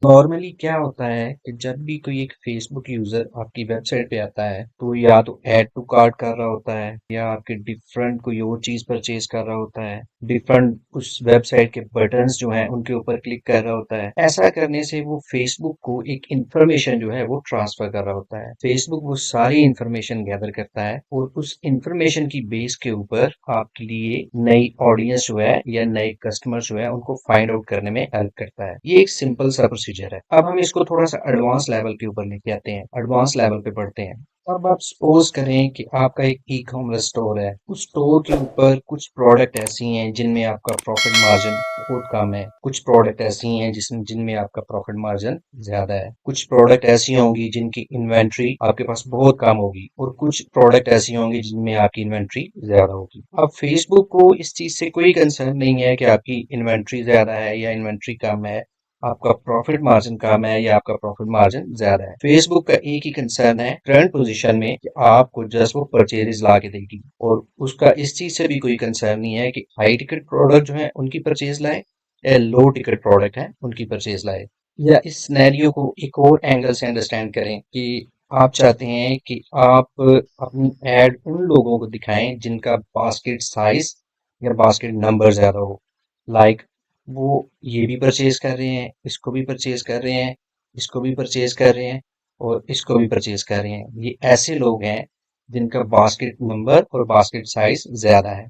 Normally क्या होता है कि जब भी कोई एक फेसबुक यूजर आपकी वेबसाइट पे आता है तो या तो ऐड टू कार्ट कर रहा होता है या आपके डिफरेंट कोई और चीज परचेज कर रहा होता है, डिफरेंट उस वेबसाइट के बटन्स जो हैं उनके ऊपर क्लिक कर रहा होता है। ऐसा करने से वो फेसबुक को एक इंफॉर्मेशन जो है वो ट्रांसफर कर रहा होता है। फेसबुक वो सारी इंफॉर्मेशन गैदर करता है और उस इंफॉर्मेशन की बेस के ऊपर आपके लिए नई ऑडियंस जो है या नए कस्टमर जो है उनको फाइंड आउट करने में हेल्प करता है। ये एक सिंपल सा प्रोसीजर है। अब हम इसको थोड़ा सा एडवांस लेवल के ऊपर लेके आते हैं, एडवांस लेवल पे पढ़ते हैं। अब आप सपोज करें कि आपका एक ई कॉमर्स स्टोर है। उस स्टोर के ऊपर कुछ प्रोडक्ट ऐसी हैं जिनमें आपका प्रॉफिट मार्जिन बहुत कम है, कुछ प्रोडक्ट ऐसी हैं जिनमें आपका प्रॉफिट मार्जिन ज्यादा है, कुछ प्रोडक्ट ऐसी होंगी जिनकी इन्वेंट्री आपके पास बहुत कम होगी और कुछ प्रोडक्ट ऐसी होंगी जिनमें आपकी इन्वेंट्री ज्यादा होगी। अब फेसबुक को इस चीज से कोई कंसर्न नहीं है कि आपकी इन्वेंट्री ज्यादा है या इन्वेंट्री कम है, आपका प्रॉफिट मार्जिन कम है या आपका प्रॉफिट मार्जिन ज्यादा है। फेसबुक का एक ही कंसर्न है करंट पोजीशन में कि आपको जस्ट वो परचेज ला के देगी, और उसका इस चीज से भी कोई कंसर्न नहीं है कि हाई टिकट प्रोडक्ट जो है उनकी परचेज लाए या लो टिकट प्रोडक्ट है उनकी परचेज लाए। या इस सिनेरियो को एक और एंगल से अंडरस्टैंड करें कि आप चाहते हैं कि आप अपनी एड उन लोगों को दिखाएं जिनका बास्केट साइज या बास्केट नंबर ज्यादा हो। लाइक वो ये भी परचेज कर रहे हैं, इसको भी परचेज कर रहे हैं, इसको भी परचेज कर रहे हैं और इसको भी परचेज कर रहे हैं। ये ऐसे लोग हैं जिनका बास्केट नंबर और बास्केट साइज ज्यादा है।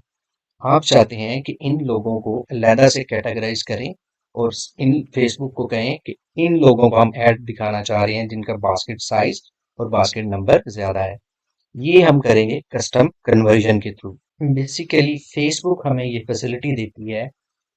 आप चाहते हैं कि इन लोगों को अलहदा से कैटेगराइज करें और इन फेसबुक को कहें कि इन लोगों को हम ऐड दिखाना चाह रहे हैं जिनका बास्केट साइज और बास्केट नंबर ज्यादा है। ये हम करेंगे कस्टम कन्वर्जन के थ्रू। बेसिकली फेसबुक हमें ये फैसिलिटी देती है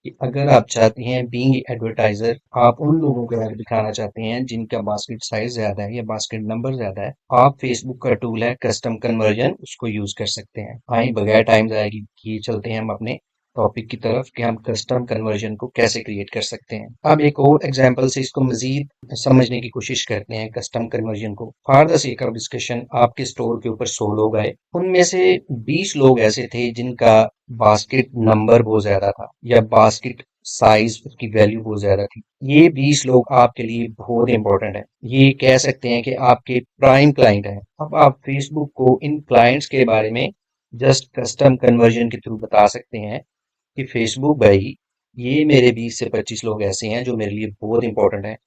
कि अगर आप चाहते हैं बीइंग एडवर्टाइजर, आप उन लोगों को ऐड दिखाना चाहते हैं जिनका बास्केट साइज ज्यादा है या बास्केट नंबर ज्यादा है, आप फेसबुक का टूल है कस्टम कन्वर्जन, उसको यूज कर सकते हैं। आइए बगैर टाइम जाएगी ये चलते हैं हम अपने टॉपिक की तरफ कि हम कस्टम कन्वर्जन को कैसे क्रिएट कर सकते हैं। अब एक और एग्जांपल से इसको मजीद समझने की कोशिश करते हैं कस्टम कन्वर्जन को। For the sake of discussion, आपके स्टोर के ऊपर 100 लोग आए, उनमें से 20 लोग ऐसे थे जिनका बास्केट नंबर बहुत ज्यादा था या बास्केट साइज की वैल्यू बहुत ज्यादा थी। ये 20 लोग आपके लिए बहुत इंपॉर्टेंट है, ये कह सकते हैं कि आपके प्राइम क्लाइंट हैं। अब आप फेसबुक को इन क्लाइंट्स के बारे में जस्ट कस्टम कन्वर्जन के थ्रू बता सकते हैं कि फेसबुक भाई, ये मेरे 20 से 25 लोग ऐसे हैं जो मेरे लिए बहुत इंपॉर्टेंट हैं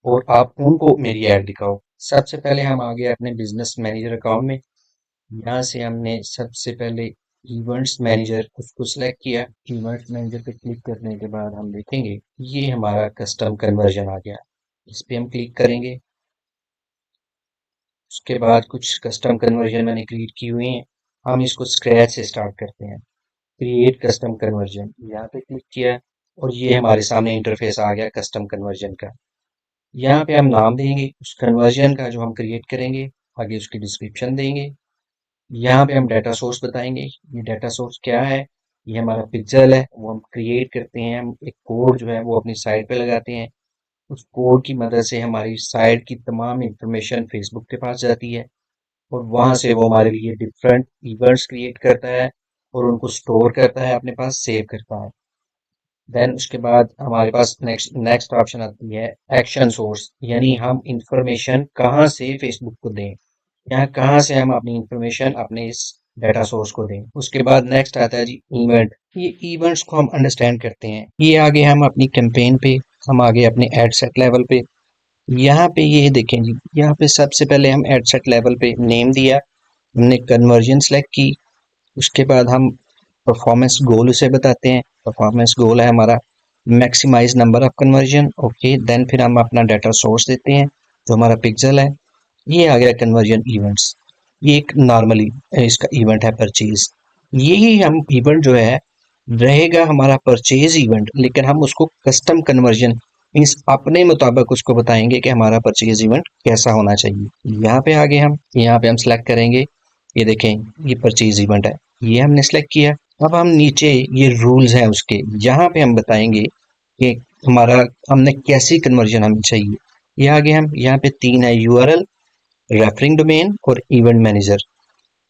और आप उनको मेरी ऐड दिखाओ। सबसे पहले हम आ गए अपने बिजनेस मैनेजर अकाउंट में। यहाँ से हमने सबसे पहले इवेंट्स मैनेजर उसको सिलेक्ट किया। इवेंट्स मैनेजर पे क्लिक करने के बाद हम देखेंगे ये हमारा कस्टम कन्वर्जन आ गया। इस पे हम क्लिक करेंगे। उसके बाद कुछ कस्टम कन्वर्जन मैंने क्रिएट की हुई हैं, हम इसको स्क्रैच से स्टार्ट करते हैं। क्रिएट कस्टम कन्वर्जन, यहाँ पे क्लिक किया और ये हमारे सामने इंटरफेस आ गया कस्टम कन्वर्जन का। यहाँ पे हम नाम देंगे उस कन्वर्जन का जो हम क्रिएट करेंगे, आगे उसकी डिस्क्रिप्शन देंगे। यहाँ पे हम डाटा सोर्स बताएंगे। ये डाटा सोर्स क्या है? ये हमारा पिक्सेल है, वो हम क्रिएट करते हैं। हम एक कोड जो है वो अपनी साइट पे लगाते हैं। उस कोड की मदद से हमारी साइट की तमाम इंफॉर्मेशन फेसबुक के पास जाती है और वहां से वो हमारे लिए डिफरेंट इवेंट्स क्रिएट करता है और उनको स्टोर करता है, अपने पास सेव करता है। देन उसके बाद हमारे पास नेक्स्ट नेक्स्ट ऑप्शन आती है एक्शन सोर्स, यानी हम इंफॉर्मेशन कहाँ से फेसबुक को दें, यहाँ कहाँ से हम अपनी इंफॉर्मेशन अपने इस डाटा सोर्स को दें। उसके बाद नेक्स्ट आता है जी इवेंट। ये इवेंट्स को हम अंडरस्टैंड करते हैं। ये आगे हम अपनी कैंपेन पे, हम आगे अपने एड सेट लेवल पे। यहाँ पे ये देखें जी, यहाँ पे सबसे पहले हम एड सेट लेवल पे नेम दिया, हमने कन्वर्जन सेलेक्ट की। उसके बाद हम परफॉर्मेंस गोल उसे बताते हैं। परफॉर्मेंस गोल है हमारा maximise number of conversion. Okay, then फिर हम अपना डाटा सोर्स देते हैं जो हमारा पिक्सेल है। ये आ गया कन्वर्जन इवेंट्स। ये एक नॉर्मली इसका इवेंट है परचेज। यही हम इवेंट जो है रहेगा हमारा परचेज इवेंट, लेकिन हम उसको कस्टम कन्वर्जन मीन्स अपने मुताबिक उसको बताएंगे कि हमारा परचेज इवेंट कैसा होना चाहिए। यहाँ पे आगे हम यहाँ पे हम सेलेक्ट करेंगे। ये देखें, ये परचेज इवेंट है, ये हमने सेलेक्ट किया। अब हम नीचे ये रूल्स हैं उसके, यहाँ पे हम बताएंगे कि हमारा हमने कैसी कन्वर्जन हमें चाहिए। ये आगे हम यहाँ पे 3 है, यूआरएल, रेफरिंग डोमेन और इवेंट मैनेजर।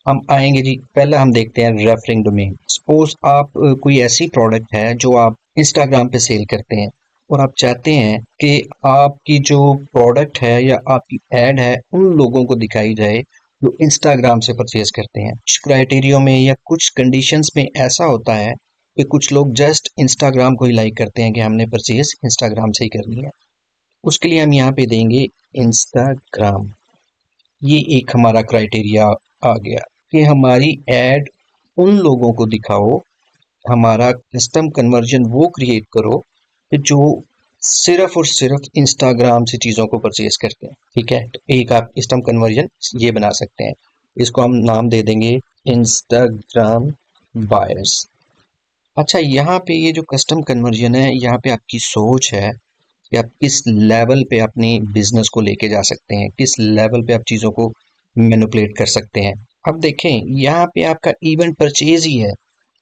हम आएंगे जी, पहला हम देखते हैं रेफरिंग डोमेन। सपोज आप कोई ऐसी प्रोडक्ट है जो आप इंस्टाग्राम पे सेल करते हैं, और आप चाहते हैं कि आपकी जो प्रोडक्ट है या आपकी एड है उन लोगों को दिखाई जाए जो इंस्टाग्राम से परचेज करते हैं। कुछ क्राइटेरियो में या कुछ कंडीशंस में ऐसा होता है कि कुछ लोग जस्ट इंस्टाग्राम को ही लाइक करते हैं कि हमने परचेज इंस्टाग्राम से ही करनी है। उसके लिए हम यहाँ पे देंगे इंस्टाग्राम। ये एक हमारा क्राइटेरिया आ गया कि हमारी एड उन लोगों को दिखाओ, हमारा कस्टम कन्वर्जन वो क्रिएट करो कि जो सिर्फ और सिर्फ इंस्टाग्राम से चीज़ों को परचेज करते हैं। ठीक है, तो एक आप कस्टम कन्वर्जन ये बना सकते हैं। इसको हम नाम दे देंगे इंस्टाग्राम बायर्स। अच्छा, यहाँ पे ये जो कस्टम कन्वर्जन है, यहाँ पे आपकी सोच है कि आप किस लेवल पे अपनी बिजनेस को लेके जा सकते हैं, किस लेवल पे आप चीज़ों को मैनिपुलेट कर सकते हैं। अब देखें, यहाँ पे आपका इवेंट परचेज ही है,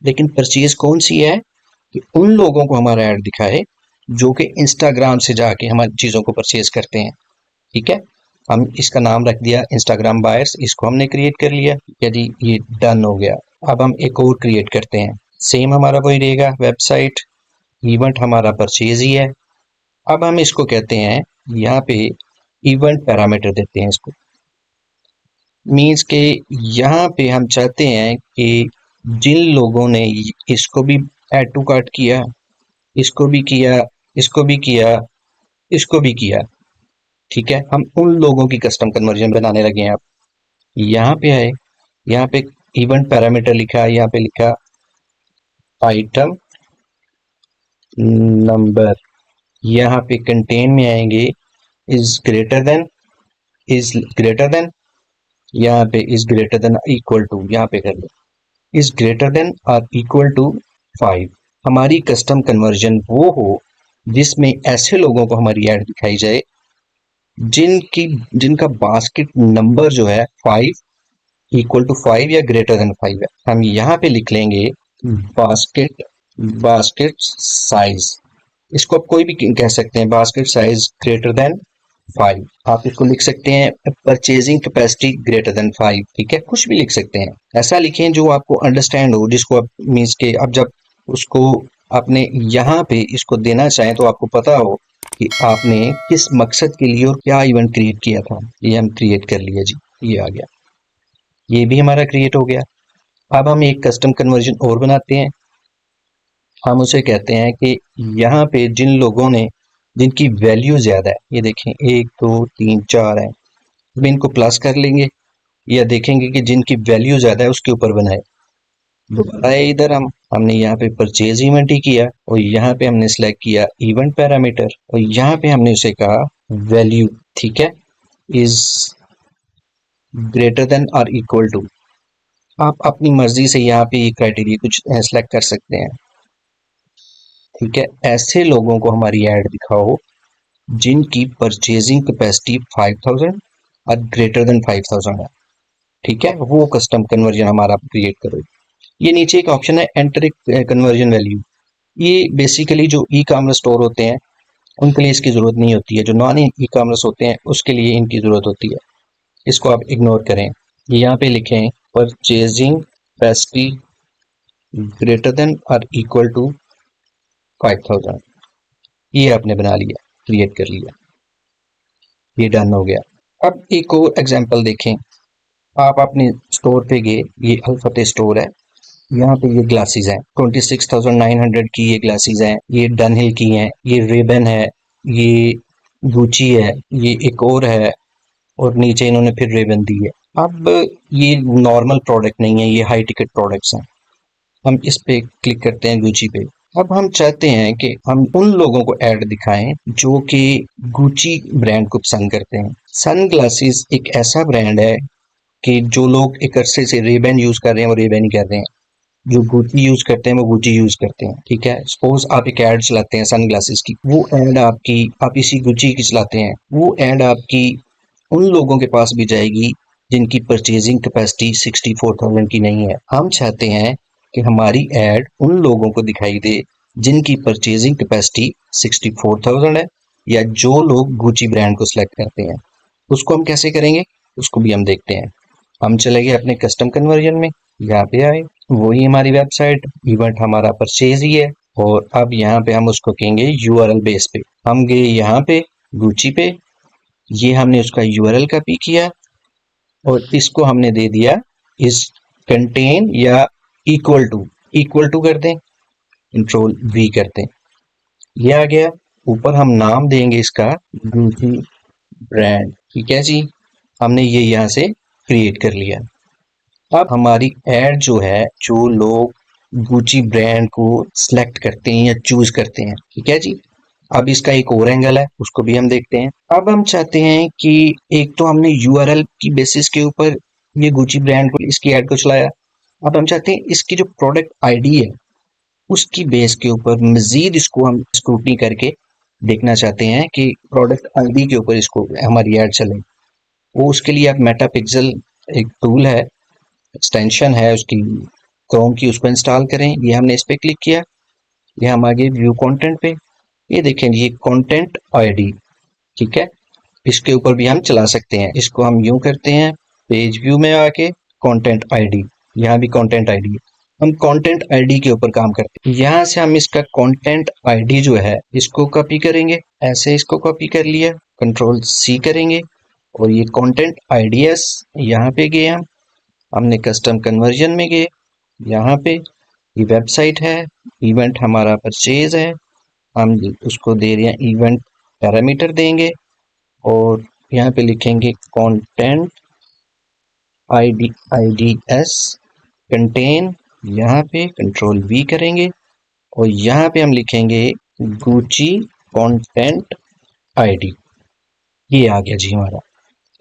लेकिन परचेज कौन सी है कि उन लोगों को हमारा ऐड दिखाए जो कि इंस्टाग्राम से जाके हमारी चीज़ों को परचेज करते हैं। ठीक है, हम इसका नाम रख दिया इंस्टाग्राम बायर्स। इसको हमने क्रिएट कर लिया। यदि ये डन हो गया, अब हम एक और क्रिएट करते हैं। सेम हमारा वही रहेगा, वेबसाइट, इवेंट हमारा परचेज ही है। अब हम इसको कहते हैं, यहाँ पे इवेंट पैरामीटर देते हैं इसको। मीन्स के यहाँ पे हम चाहते हैं कि जिन लोगों ने इसको भी ऐड टू कार्ट किया, इसको भी किया, इसको भी किया, इसको भी किया, ठीक है, हम उन लोगों की कस्टम कन्वर्जन बनाने लगे हैं। अब यहाँ पे आए, यहाँ पे इवेंट पैरामीटर लिखा है, यहाँ पे लिखा आइटम नंबर, यहाँ पे कंटेन में आएंगे is greater than, is greater than, यहाँ पे is greater than equal to, यहाँ पे कर लो इज ग्रेटर देन और इक्वल टू 5। हमारी कस्टम कन्वर्जन वो हो जिसमें ऐसे लोगों को हमारी ऐड दिखाई जाए जिनकी जिनका बास्केट नंबर जो है 5 इक्वल टू 5 या ग्रेटर देन 5 है। हम यहाँ पे लिख लेंगे बास्केट, बास्केट साइज। इसको आप कोई भी कह सकते हैं, बास्केट साइज ग्रेटर देन 5। आप इसको लिख सकते हैं परचेजिंग कैपेसिटी ग्रेटर देन 5। ठीक है, कुछ भी लिख सकते हैं, ऐसा लिखें जो आपको अंडरस्टैंड हो, जिसको आप मीन्स के अब जब उसको आपने यहाँ पे इसको देना चाहें तो आपको पता हो कि आपने किस मकसद के लिए और क्या इवेंट क्रिएट किया था। ये हम क्रिएट कर लिया जी, ये आ गया, ये भी हमारा क्रिएट हो गया। अब हम एक कस्टम कन्वर्जन और बनाते हैं। हम उसे कहते हैं कि यहाँ पे जिन लोगों ने, जिनकी वैल्यू ज़्यादा है, ये देखें 1 2 3 4 है, अब इनको प्लस कर लेंगे या देखेंगे कि जिनकी वैल्यू ज़्यादा है उसके ऊपर बनाए। दोबारा है इधर, हमने यहाँ पे परचेज इवेंट ही किया और यहाँ पे हमने सेलेक्ट किया इवेंट पैरामीटर और यहाँ पे हमने उसे कहा वैल्यू। ठीक है, इज ग्रेटर देन और इक्वल टू। आप अपनी मर्जी से यहाँ पे ये क्राइटेरिया कुछ सेलेक्ट कर सकते हैं। ठीक है, ऐसे लोगों को हमारी ऐड दिखाओ जिनकी परचेजिंग कैपेसिटी 5000 और ग्रेटर देन 5000 है। ठीक है, वो कस्टम कन्वर्जन हमारा क्रिएट करो। ये नीचे एक ऑप्शन है एंटर कन्वर्जन वैल्यू। ये बेसिकली जो ई कॉमर्स स्टोर होते हैं उनके लिए इसकी ज़रूरत नहीं होती है, जो नॉन ई कॉमर्स होते हैं उसके लिए इनकी ज़रूरत होती है। इसको आप इग्नोर करें। यहाँ पे लिखें परचेजिंग कैपेसिटी ग्रेटर देन और इक्वल टू 5000। ये आपने बना लिया, क्रिएट कर लिया, ये डन हो गया। अब एक और एग्जांपल देखें। आप अपने स्टोर पे गए, ये अल्फतेह स्टोर है, यहाँ पे ये ग्लासेस हैं 26,900 की, ये ग्लासेस हैं, ये डनहिल की हैं, ये रेबन है, ये गुची है, ये एक और है और नीचे इन्होंने फिर रेबन दी है। अब ये नॉर्मल प्रोडक्ट नहीं है, ये हाई टिकट प्रोडक्ट्स हैं। हम इस पे क्लिक करते हैं गुची पे। अब हम चाहते हैं कि हम उन लोगों को ऐड दिखाएं जो कि गुची ब्रांड को पसंद करते हैं। सन ग्लासेस एक ऐसा ब्रांड है कि जो लोग एक अरसे से रेबन यूज कर रहे हैं वो रेबन ही कर रहे हैं, जो गुची यूज करते हैं वो गुची यूज करते हैं। ठीक है, सपोज आप एक ऐड चलाते हैं सन ग्लासेस की, वो ऐड आपकी, आप इसी गुची की चलाते हैं, वो ऐड आपकी उन लोगों के पास भी जाएगी जिनकी परचेजिंग कैपेसिटी 64,000 की नहीं है। हम चाहते हैं कि हमारी ऐड उन लोगों को दिखाई दे जिनकी परचेजिंग कैपेसिटी 64,000 है या जो लोग गुची ब्रांड को सिलेक्ट करते हैं। उसको हम कैसे करेंगे, उसको भी हम देखते हैं। हम चले गए अपने कस्टम कन्वर्जन में, यहाँ पे आए, वही हमारी वेबसाइट, इवेंट हमारा परचेज ही है। और अब यहाँ पे हम उसको कहेंगे यूआरएल बेस पे। हम गए यहाँ पे गुची पे, ये हमने उसका यूआरएल कॉपी किया और इसको हमने दे दिया इस कंटेन या इक्वल टू कर दें, कंट्रोल वी करते हैं, ये आ गया। ऊपर हम नाम देंगे इसका गुची ब्रांड, ठीक है जी। हमने ये यहाँ से क्रिएट कर लिया। अब हमारी एड जो है, जो लोग गुची ब्रांड को सिलेक्ट करते हैं या चूज करते हैं, ठीक है जी। अब इसका एक और एंगल है, उसको भी हम देखते हैं। अब हम चाहते हैं कि एक तो हमने यूआरएल की बेसिस के ऊपर ये गुची ब्रांड को, इसकी एड को चलाया। अब हम चाहते हैं इसकी जो प्रोडक्ट आईडी है उसकी बेस के ऊपर मजीद इसको हम स्क्रूटनी करके देखना चाहते हैं कि प्रोडक्ट आईडी के ऊपर इसको हमारी एड चले। वो उसके लिए आप मेटा पिक्सल एक टूल है, एक्सटेंशन है उसकी क्रोम की, उसको इंस्टॉल करें। ये हमने इस पे क्लिक किया, ये हम आगे व्यू कंटेंट पे, ये देखें ये कंटेंट आईडी, ठीक है। इसके ऊपर भी हम चला सकते हैं। इसको हम यूं करते हैं, पेज व्यू में आके कंटेंट आईडी, यहाँ भी कंटेंट आईडी है, हम कंटेंट आईडी के ऊपर काम करते हैं। यहाँ से हम इसका कंटेंट आईडी जो है इसको कॉपी करेंगे, ऐसे इसको कॉपी कर लिया, कंट्रोल सी करेंगे और ये कंटेंट आईडीएस यहाँ पे गए हम, हमने कस्टम कन्वर्जन में गए, यहाँ पे ये वेबसाइट है, इवेंट हमारा परचेज है, हम उसको दे रहे हैं इवेंट पैरामीटर देंगे और यहाँ पे लिखेंगे कंटेंट आईडीएस कंटेन, यहाँ पे कंट्रोल वी करेंगे और यहाँ पे हम लिखेंगे गुची कंटेंट आईडी। ये आ गया जी हमारा,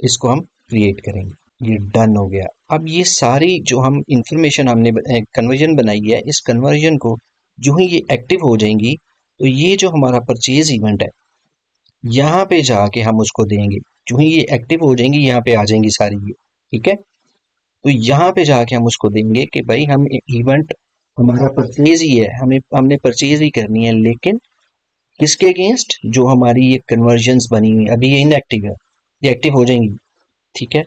इसको हम क्रिएट करेंगे, ये डन हो गया। अब ये सारी जो हम इंफॉर्मेशन हमने कन्वर्जन बनाई है, इस कन्वर्जन को जो ही ये एक्टिव हो जाएंगी तो ये जो हमारा परचेज इवेंट है यहाँ पे जाके हम उसको देंगे। जो ही ये एक्टिव हो जाएंगी यहाँ पे आ जाएंगी सारी ये, ठीक है। तो यहाँ पे जाके हम उसको देंगे कि भाई हम इवेंट हमारा परचेज ही है, हमने परचेज ही करनी है, लेकिन किसके अगेंस्ट, जो हमारी ये कन्वर्जन्स बनी हुई अभी ये इनएक्टिव है, ये एक्टिव हो जाएंगी, ठीक है।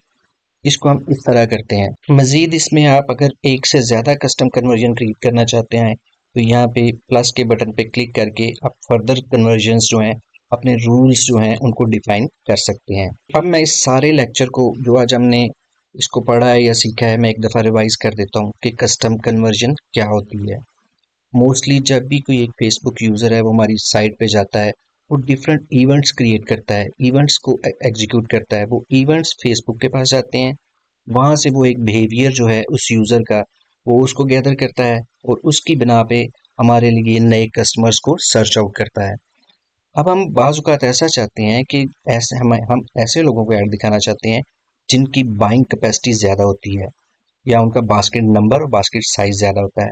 इसको हम इस तरह करते हैं। मजीद इसमें आप अगर एक से ज्यादा कस्टम कन्वर्जन क्रिएट करना चाहते हैं तो यहाँ पे प्लस के बटन पे क्लिक करके आप फर्दर कन्वर्जन्स जो हैं, अपने रूल्स जो हैं उनको डिफाइन कर सकते हैं। अब मैं इस सारे लेक्चर को जो आज हमने इसको पढ़ा है या सीखा है, मैं एक दफ़ा रिवाइज कर देता हूँ कि कस्टम कन्वर्जन क्या होती है। मोस्टली जब भी कोई एक फेसबुक यूज़र है वो हमारी साइट पे जाता है, वो डिफरेंट इवेंट्स क्रिएट करता है, इवेंट्स को एग्जीक्यूट करता है, वो इवेंट्स फेसबुक के पास जाते हैं, वहाँ से वो एक बिहेवियर जो है उस यूज़र का वो उसको गैदर करता है और उसकी बिना पे हमारे लिए नए कस्टमर्स को सर्च आउट करता है। अब हम बाज़ औक़ात ऐसा चाहते हैं कि ऐसे हम ऐसे लोगों को ऐड दिखाना चाहते हैं जिनकी बाइंग कैपेसिटी ज़्यादा होती है या उनका बास्केट नंबर और बास्केट साइज़ ज़्यादा होता है।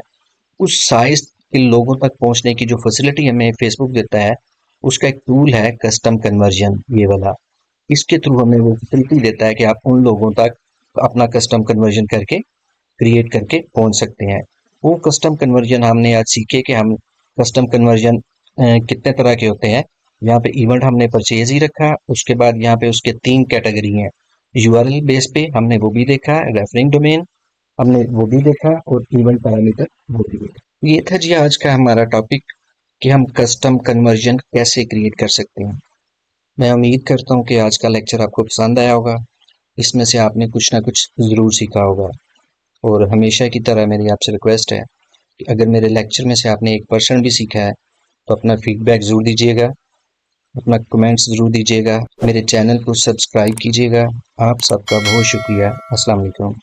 उस साइज़ के लोगों तक पहुंचने की जो फैसिलिटी हमें फेसबुक देता है, उसका एक टूल है कस्टम कन्वर्जन, ये वाला। इसके थ्रू हमें वो फैसिलिटी देता है कि आप उन लोगों तक अपना कस्टम कन्वर्जन करके क्रिएट करके पहुंच सकते हैं। वो कस्टम कन्वर्जन हमने आज सीखे कि हम कस्टम कन्वर्जन कितने तरह के होते हैं। यहाँ पे इवेंट हमने परचेज ही रखा, उसके बाद यहाँ पे उसके 3 कैटेगरी हैं। यूआरएल बेस पे हमने वो भी देखा, रेफरिंग डोमेन हमने वो भी देखा और इवेंट पैरामीटर वो भी देखा। ये था जी आज का हमारा टॉपिक कि हम कस्टम कन्वर्जन कैसे क्रिएट कर सकते हैं। मैं उम्मीद करता हूँ कि आज का लेक्चर आपको पसंद आया होगा, इसमें से आपने कुछ ना कुछ ज़रूर सीखा होगा। और हमेशा की तरह मेरी आपसे रिक्वेस्ट है कि अगर मेरे लेक्चर में से आपने 1% भी सीखा है तो अपना फीडबैक ज़रूर दीजिएगा, अपना कमेंट्स ज़रूर दीजिएगा, मेरे चैनल को सब्सक्राइब कीजिएगा। आप सबका बहुत शुक्रिया। अस्सलाम वालेकुम।